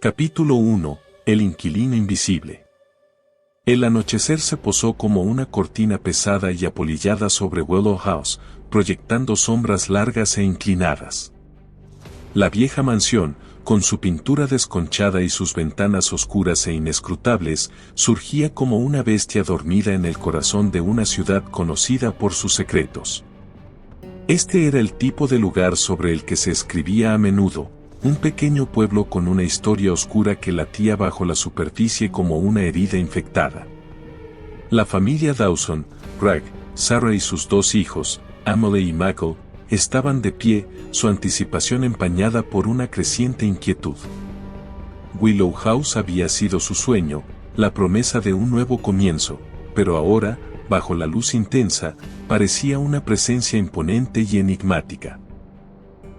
Capítulo 1. El inquilino invisible. El anochecer se posó como una cortina pesada y apolillada sobre Willow House, proyectando sombras largas e inclinadas. La vieja mansión, con su pintura desconchada y sus ventanas oscuras e inescrutables, surgía como una bestia dormida en el corazón de una ciudad conocida por sus secretos. Este era el tipo de lugar sobre el que se escribía a menudo, un pequeño pueblo con una historia oscura que latía bajo la superficie como una herida infectada. La familia Dawson, Greg, Sarah y sus dos hijos, Emily y Michael, estaban de pie, su anticipación empañada por una creciente inquietud. Willow House había sido su sueño, la promesa de un nuevo comienzo, pero ahora, bajo la luz intensa, parecía una presencia imponente y enigmática.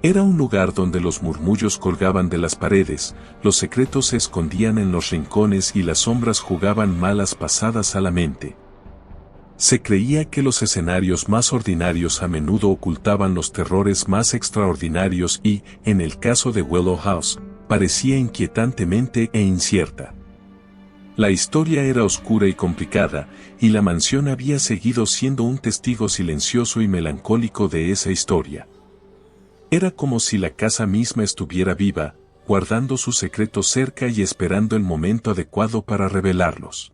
Era un lugar donde los murmullos colgaban de las paredes, los secretos se escondían en los rincones y las sombras jugaban malas pasadas a la mente. Se creía que los escenarios más ordinarios a menudo ocultaban los terrores más extraordinarios y, en el caso de Willow House, parecía inquietantemente e incierta. La historia era oscura y complicada, y la mansión había seguido siendo un testigo silencioso y melancólico de esa historia. Era como si la casa misma estuviera viva, guardando sus secretos cerca y esperando el momento adecuado para revelarlos.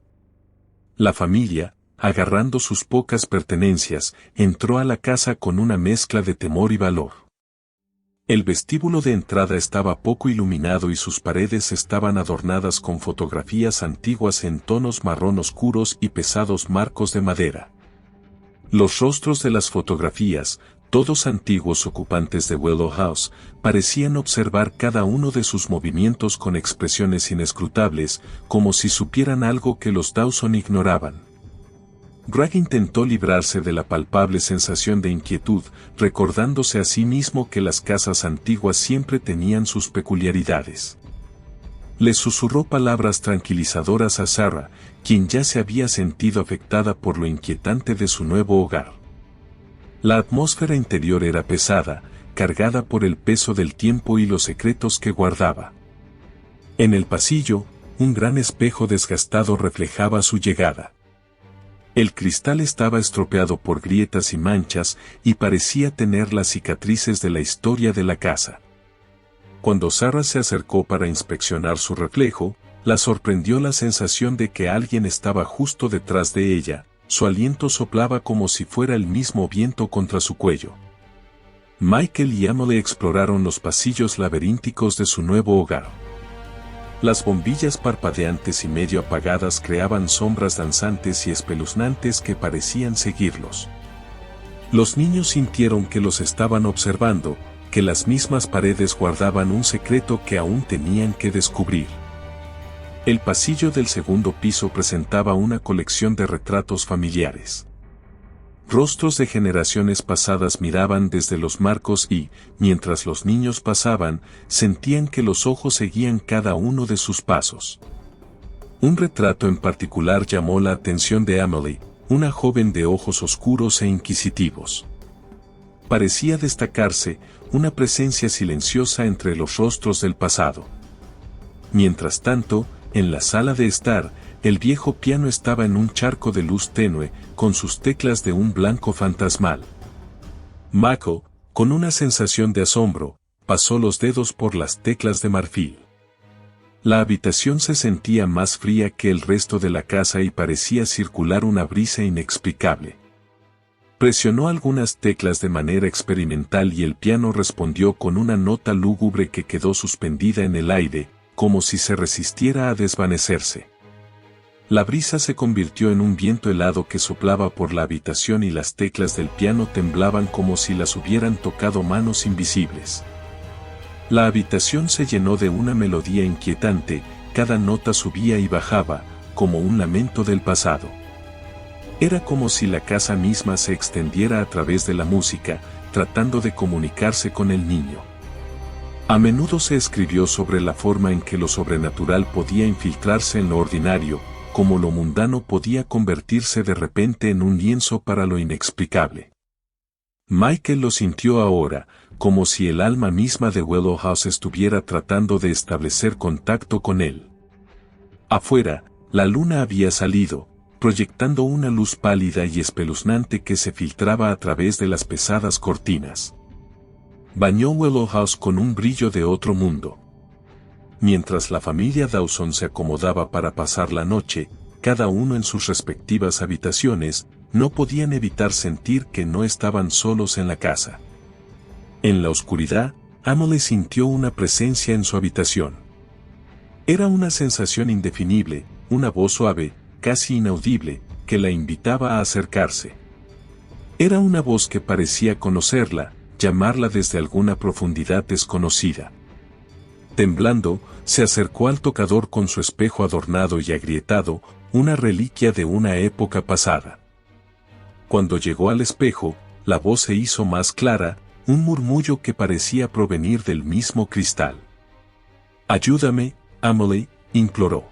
La familia, agarrando sus pocas pertenencias, entró a la casa con una mezcla de temor y valor. El vestíbulo de entrada estaba poco iluminado y sus paredes estaban adornadas con fotografías antiguas en tonos marrón oscuros y pesados marcos de madera. Los rostros de las fotografías, todos antiguos ocupantes de Willow House, parecían observar cada uno de sus movimientos con expresiones inescrutables, como si supieran algo que los Dawson ignoraban. Greg intentó librarse de la palpable sensación de inquietud, recordándose a sí mismo que las casas antiguas siempre tenían sus peculiaridades. Le susurró palabras tranquilizadoras a Sarah, quien ya se había sentido afectada por lo inquietante de su nuevo hogar. La atmósfera interior era pesada, cargada por el peso del tiempo y los secretos que guardaba. En el pasillo, un gran espejo desgastado reflejaba su llegada. El cristal estaba estropeado por grietas y manchas y parecía tener las cicatrices de la historia de la casa. Cuando Sarah se acercó para inspeccionar su reflejo, la sorprendió la sensación de que alguien estaba justo detrás de ella. Su aliento soplaba como si fuera el mismo viento contra su cuello. Michael y Emily exploraron los pasillos laberínticos de su nuevo hogar. Las bombillas parpadeantes y medio apagadas creaban sombras danzantes y espeluznantes que parecían seguirlos. Los niños sintieron que los estaban observando, que las mismas paredes guardaban un secreto que aún tenían que descubrir. El pasillo del segundo piso presentaba una colección de retratos familiares. Rostros de generaciones pasadas miraban desde los marcos y, mientras los niños pasaban, sentían que los ojos seguían cada uno de sus pasos. Un retrato en particular llamó la atención de Emily, una joven de ojos oscuros e inquisitivos. Parecía destacarse una presencia silenciosa entre los rostros del pasado. Mientras tanto, en la sala de estar, el viejo piano estaba en un charco de luz tenue, con sus teclas de un blanco fantasmal. Michael, con una sensación de asombro, pasó los dedos por las teclas de marfil. La habitación se sentía más fría que el resto de la casa y parecía circular una brisa inexplicable. Presionó algunas teclas de manera experimental y el piano respondió con una nota lúgubre que quedó suspendida en el aire, como si se resistiera a desvanecerse. La brisa se convirtió en un viento helado que soplaba por la habitación y las teclas del piano temblaban como si las hubieran tocado manos invisibles. La habitación se llenó de una melodía inquietante, cada nota subía y bajaba, como un lamento del pasado. Era como si la casa misma se extendiera a través de la música, tratando de comunicarse con el niño. A menudo se escribió sobre la forma en que lo sobrenatural podía infiltrarse en lo ordinario, como lo mundano podía convertirse de repente en un lienzo para lo inexplicable. Michael lo sintió ahora, como si el alma misma de Willow House estuviera tratando de establecer contacto con él. Afuera, la luna había salido, proyectando una luz pálida y espeluznante que se filtraba a través de las pesadas cortinas. Bañó Willow House con un brillo de otro mundo. Mientras la familia Dawson se acomodaba para pasar la noche, cada uno en sus respectivas habitaciones, no podían evitar sentir que no estaban solos en la casa. En la oscuridad, Emily sintió una presencia en su habitación. Era una sensación indefinible, una voz suave, casi inaudible, que la invitaba a acercarse. Era una voz que parecía conocerla, llamarla desde alguna profundidad desconocida. Temblando, se acercó al tocador con su espejo adornado y agrietado, una reliquia de una época pasada. Cuando llegó al espejo, la voz se hizo más clara, un murmullo que parecía provenir del mismo cristal. «Ayúdame, Emily», imploró.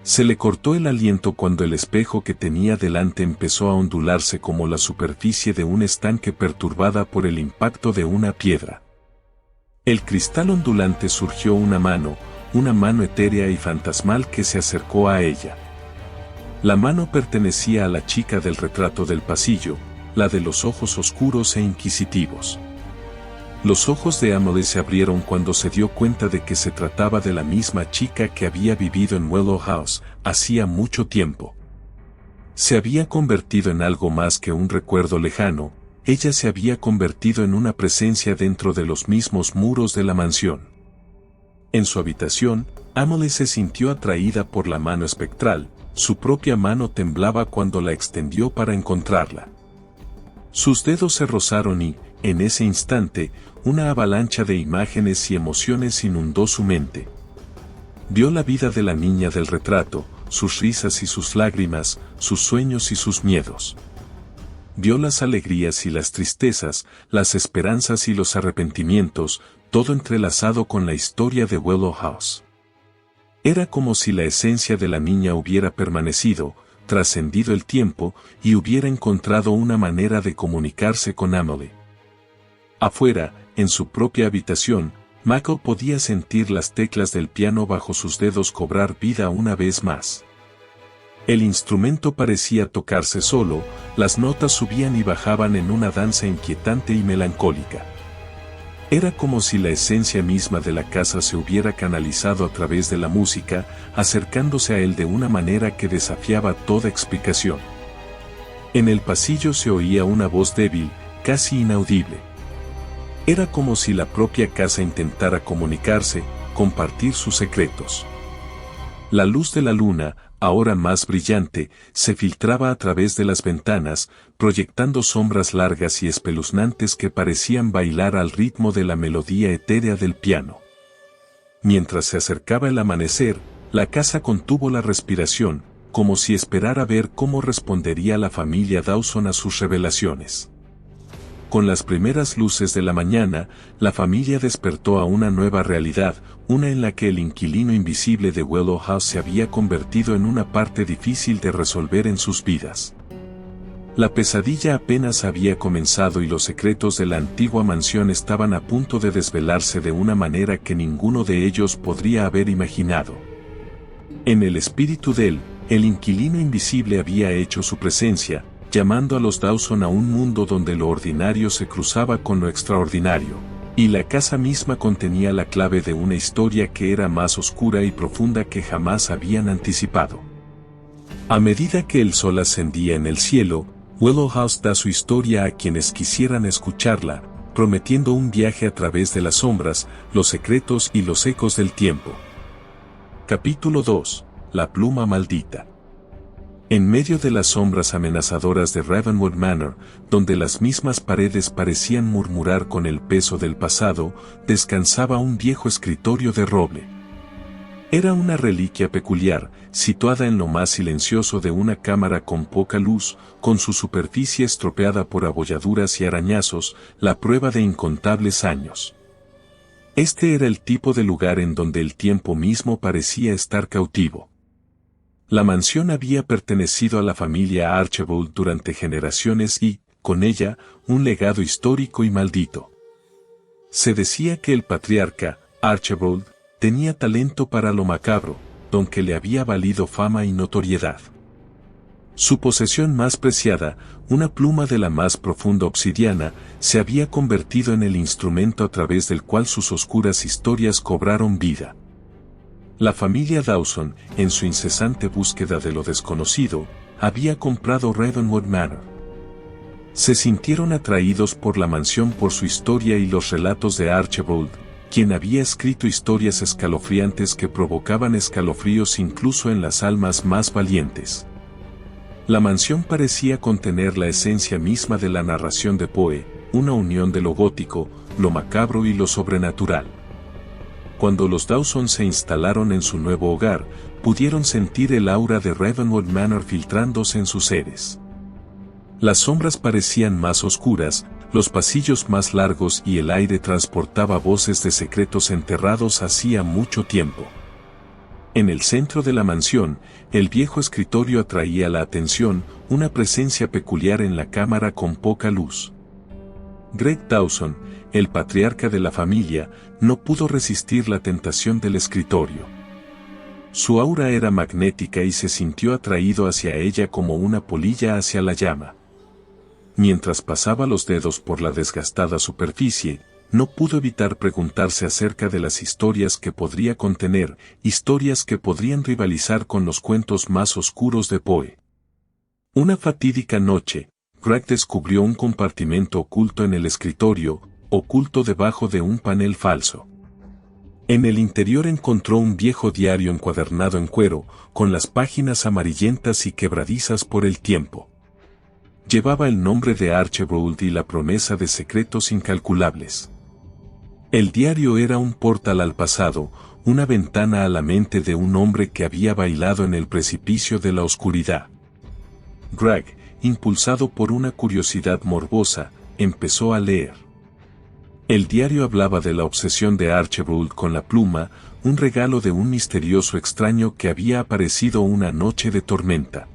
Se le cortó el aliento cuando el espejo que tenía delante empezó a ondularse como la superficie de un estanque perturbada por el impacto de una piedra. El cristal ondulante surgió una mano etérea y fantasmal que se acercó a ella. La mano pertenecía a la chica del retrato del pasillo, la de los ojos oscuros e inquisitivos. Los ojos de Emily se abrieron cuando se dio cuenta de que se trataba de la misma chica que había vivido en Willow House hacía mucho tiempo. Se había convertido en algo más que un recuerdo lejano, ella se había convertido en una presencia dentro de los mismos muros de la mansión. En su habitación, Emily se sintió atraída por la mano espectral, su propia mano temblaba cuando la extendió para encontrarla. Sus dedos se rozaron y, en ese instante, una avalancha de imágenes y emociones inundó su mente. Vio la vida de la niña del retrato, sus risas y sus lágrimas, sus sueños y sus miedos. Vio las alegrías y las tristezas, las esperanzas y los arrepentimientos, todo entrelazado con la historia de Willow House. Era como si la esencia de la niña hubiera permanecido, trascendido el tiempo, y hubiera encontrado una manera de comunicarse con Emily. Afuera, en su propia habitación, Michael podía sentir las teclas del piano bajo sus dedos cobrar vida una vez más. El instrumento parecía tocarse solo, las notas subían y bajaban en una danza inquietante y melancólica. Era como si la esencia misma de la casa se hubiera canalizado a través de la música, acercándose a él de una manera que desafiaba toda explicación. En el pasillo se oía una voz débil, casi inaudible. Era como si la propia casa intentara comunicarse, compartir sus secretos. La luz de la luna, ahora más brillante, se filtraba a través de las ventanas, proyectando sombras largas y espeluznantes que parecían bailar al ritmo de la melodía etérea del piano. Mientras se acercaba el amanecer, la casa contuvo la respiración, como si esperara ver cómo respondería la familia Dawson a sus revelaciones. Con las primeras luces de la mañana, la familia despertó a una nueva realidad, una en la que el inquilino invisible de Willow House se había convertido en una parte difícil de resolver en sus vidas. La pesadilla apenas había comenzado y los secretos de la antigua mansión estaban a punto de desvelarse de una manera que ninguno de ellos podría haber imaginado. En el espíritu de él, el inquilino invisible había hecho su presencia, llamando a los Dawson a un mundo donde lo ordinario se cruzaba con lo extraordinario, y la casa misma contenía la clave de una historia que era más oscura y profunda que jamás habían anticipado. A medida que el sol ascendía en el cielo, Willow House da su historia a quienes quisieran escucharla, prometiendo un viaje a través de las sombras, los secretos y los ecos del tiempo. Capítulo 2. La pluma maldita. En medio de las sombras amenazadoras de Ravenwood Manor, donde las mismas paredes parecían murmurar con el peso del pasado, descansaba un viejo escritorio de roble. Era una reliquia peculiar, situada en lo más silencioso de una cámara con poca luz, con su superficie estropeada por abolladuras y arañazos, la prueba de incontables años. Este era el tipo de lugar en donde el tiempo mismo parecía estar cautivo. La mansión había pertenecido a la familia Archibald durante generaciones y, con ella, un legado histórico y maldito. Se decía que el patriarca, Archibald, tenía talento para lo macabro, don que le había valido fama y notoriedad. Su posesión más preciada, una pluma de la más profunda obsidiana, se había convertido en el instrumento a través del cual sus oscuras historias cobraron vida. La familia Dawson, en su incesante búsqueda de lo desconocido, había comprado Ravenwood Manor. Se sintieron atraídos por la mansión por su historia y los relatos de Archibald, quien había escrito historias escalofriantes que provocaban escalofríos incluso en las almas más valientes. La mansión parecía contener la esencia misma de la narración de Poe, una unión de lo gótico, lo macabro y lo sobrenatural. Cuando los Dawson se instalaron en su nuevo hogar, pudieron sentir el aura de Ravenwood Manor filtrándose en sus seres. Las sombras parecían más oscuras, los pasillos más largos y el aire transportaba voces de secretos enterrados hacía mucho tiempo. En el centro de la mansión, el viejo escritorio atraía la atención, una presencia peculiar en la cámara con poca luz. Greg Dawson, el patriarca de la familia, no pudo resistir la tentación del escritorio. Su aura era magnética y se sintió atraído hacia ella como una polilla hacia la llama. Mientras pasaba los dedos por la desgastada superficie, no pudo evitar preguntarse acerca de las historias que podría contener, historias que podrían rivalizar con los cuentos más oscuros de Poe. Una fatídica noche, Greg descubrió un compartimento oculto en el escritorio, oculto debajo de un panel falso. En el interior encontró un viejo diario encuadernado en cuero, con las páginas amarillentas y quebradizas por el tiempo. Llevaba el nombre de Archibald y la promesa de secretos incalculables. El diario era un portal al pasado, una ventana a la mente de un hombre que había bailado en el precipicio de la oscuridad. Greg, impulsado por una curiosidad morbosa, empezó a leer. El diario hablaba de la obsesión de Archibald con la pluma, un regalo de un misterioso extraño que había aparecido una noche de tormenta.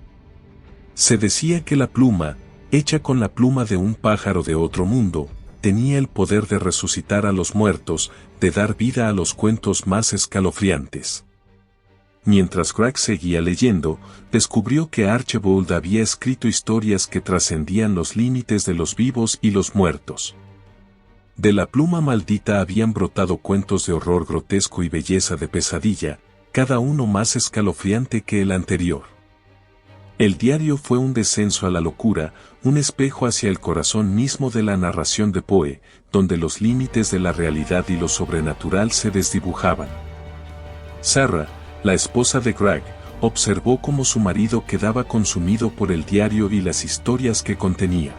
Se decía que la pluma, hecha con la pluma de un pájaro de otro mundo, tenía el poder de resucitar a los muertos, de dar vida a los cuentos más escalofriantes. Mientras Greg seguía leyendo, descubrió que Archibald había escrito historias que trascendían los límites de los vivos y los muertos. De la pluma maldita habían brotado cuentos de horror grotesco y belleza de pesadilla, cada uno más escalofriante que el anterior. El diario fue un descenso a la locura, un espejo hacia el corazón mismo de la narración de Poe, donde los límites de la realidad y lo sobrenatural se desdibujaban. Sarah, la esposa de Greg, observó cómo su marido quedaba consumido por el diario y las historias que contenía.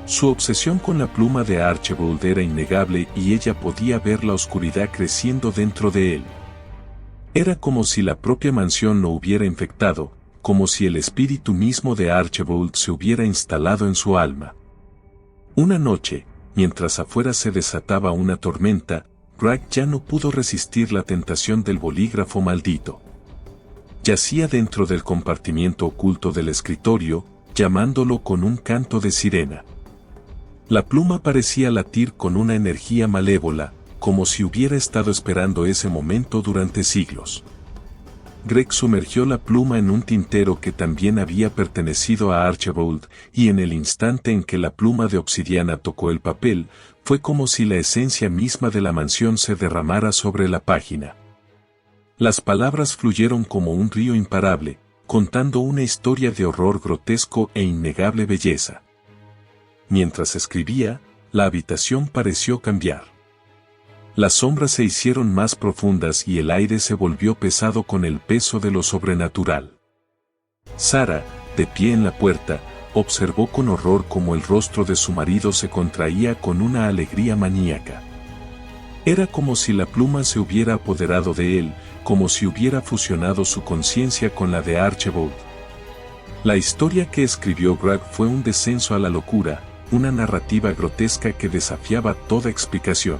Su obsesión con la pluma de Archibald era innegable y ella podía ver la oscuridad creciendo dentro de él. Era como si la propia mansión lo hubiera infectado, como si el espíritu mismo de Archibald se hubiera instalado en su alma. Una noche, mientras afuera se desataba una tormenta, Greg ya no pudo resistir la tentación del bolígrafo maldito. Yacía dentro del compartimiento oculto del escritorio, llamándolo con un canto de sirena. La pluma parecía latir con una energía malévola, como si hubiera estado esperando ese momento durante siglos. Greg sumergió la pluma en un tintero que también había pertenecido a Archibald, y en el instante en que la pluma de obsidiana tocó el papel, fue como si la esencia misma de la mansión se derramara sobre la página. Las palabras fluyeron como un río imparable, contando una historia de horror grotesco e innegable belleza. Mientras escribía, la habitación pareció cambiar. Las sombras se hicieron más profundas y el aire se volvió pesado con el peso de lo sobrenatural. Sarah, de pie en la puerta, observó con horror cómo el rostro de su marido se contraía con una alegría maníaca. Era como si la pluma se hubiera apoderado de él, como si hubiera fusionado su conciencia con la de Archibald. La historia que escribió Greg fue un descenso a la locura, una narrativa grotesca que desafiaba toda explicación.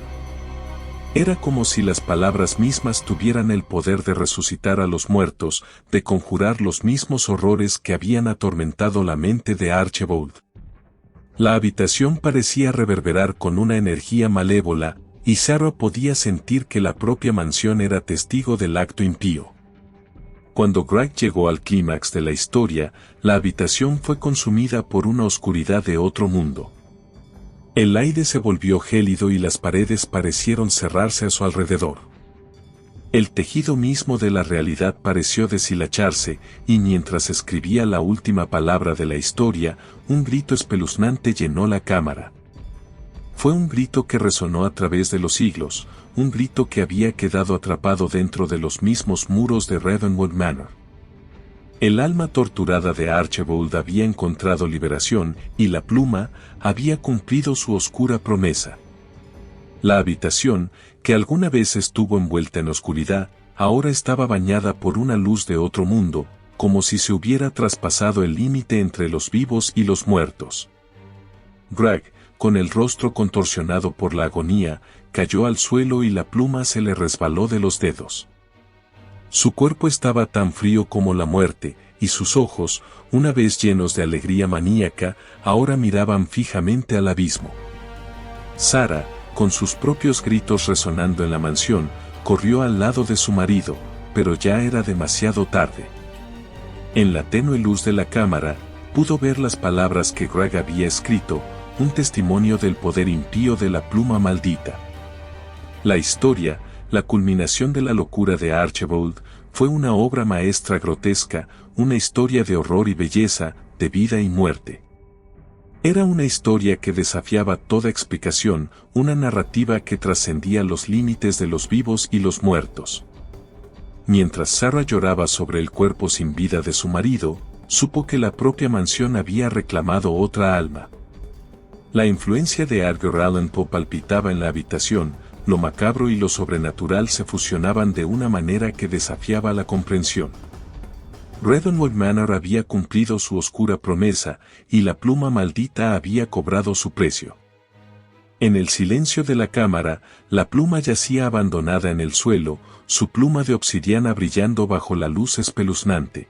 Era como si las palabras mismas tuvieran el poder de resucitar a los muertos, de conjurar los mismos horrores que habían atormentado la mente de Archibald. La habitación parecía reverberar con una energía malévola, y Sarah podía sentir que la propia mansión era testigo del acto impío. Cuando Greg llegó al clímax de la historia, la habitación fue consumida por una oscuridad de otro mundo. El aire se volvió gélido y las paredes parecieron cerrarse a su alrededor. El tejido mismo de la realidad pareció deshilacharse, y mientras escribía la última palabra de la historia, un grito espeluznante llenó la cámara. Fue un grito que resonó a través de los siglos, un grito que había quedado atrapado dentro de los mismos muros de Ravenwood Manor. El alma torturada de Archibald había encontrado liberación, y la pluma había cumplido su oscura promesa. La habitación, que alguna vez estuvo envuelta en oscuridad, ahora estaba bañada por una luz de otro mundo, como si se hubiera traspasado el límite entre los vivos y los muertos. Greg, con el rostro contorsionado por la agonía, cayó al suelo y la pluma se le resbaló de los dedos. Su cuerpo estaba tan frío como la muerte, y sus ojos, una vez llenos de alegría maníaca, ahora miraban fijamente al abismo. Sarah, con sus propios gritos resonando en la mansión, corrió al lado de su marido, pero ya era demasiado tarde. En la tenue luz de la cámara, pudo ver las palabras que Greg había escrito, un testimonio del poder impío de la pluma maldita. La historia, la culminación de la locura de Archibald, fue una obra maestra grotesca, una historia de horror y belleza, de vida y muerte. Era una historia que desafiaba toda explicación, una narrativa que trascendía los límites de los vivos y los muertos. Mientras Sarah lloraba sobre el cuerpo sin vida de su marido, supo que la propia mansión había reclamado otra alma. La influencia de Edgar Allan Poe palpitaba en la habitación, lo macabro y lo sobrenatural se fusionaban de una manera que desafiaba la comprensión. Ravenwood Manor había cumplido su oscura promesa, y la pluma maldita había cobrado su precio. En el silencio de la cámara, la pluma yacía abandonada en el suelo, su pluma de obsidiana brillando bajo la luz espeluznante.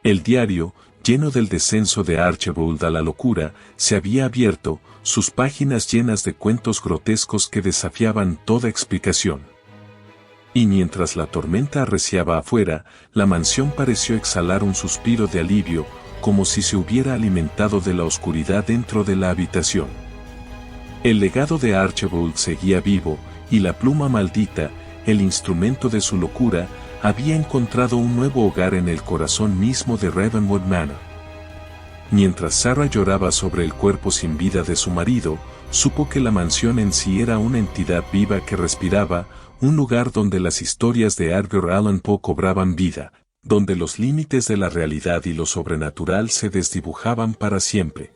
El diario, lleno del descenso de Archibald a la locura, se había abierto, sus páginas llenas de cuentos grotescos que desafiaban toda explicación. Y mientras la tormenta arreciaba afuera, la mansión pareció exhalar un suspiro de alivio, como si se hubiera alimentado de la oscuridad dentro de la habitación. El legado de Archibald seguía vivo, y la pluma maldita, el instrumento de su locura, había encontrado un nuevo hogar en el corazón mismo de Ravenwood Manor. Mientras Sarah lloraba sobre el cuerpo sin vida de su marido, supo que la mansión en sí era una entidad viva que respiraba, un lugar donde las historias de Edgar Allan Poe cobraban vida, donde los límites de la realidad y lo sobrenatural se desdibujaban para siempre.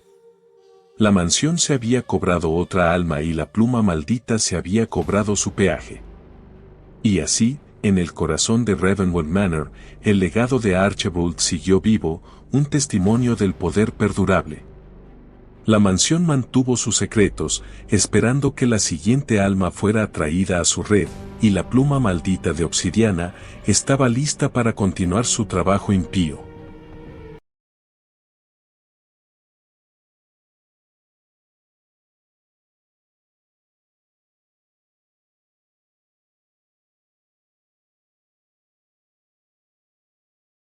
La mansión se había cobrado otra alma y la pluma maldita se había cobrado su peaje. Y así, en el corazón de Ravenwood Manor, el legado de Archibald siguió vivo, un testimonio del poder perdurable. La mansión mantuvo sus secretos, esperando que la siguiente alma fuera atraída a su red, y la pluma maldita de obsidiana estaba lista para continuar su trabajo impío.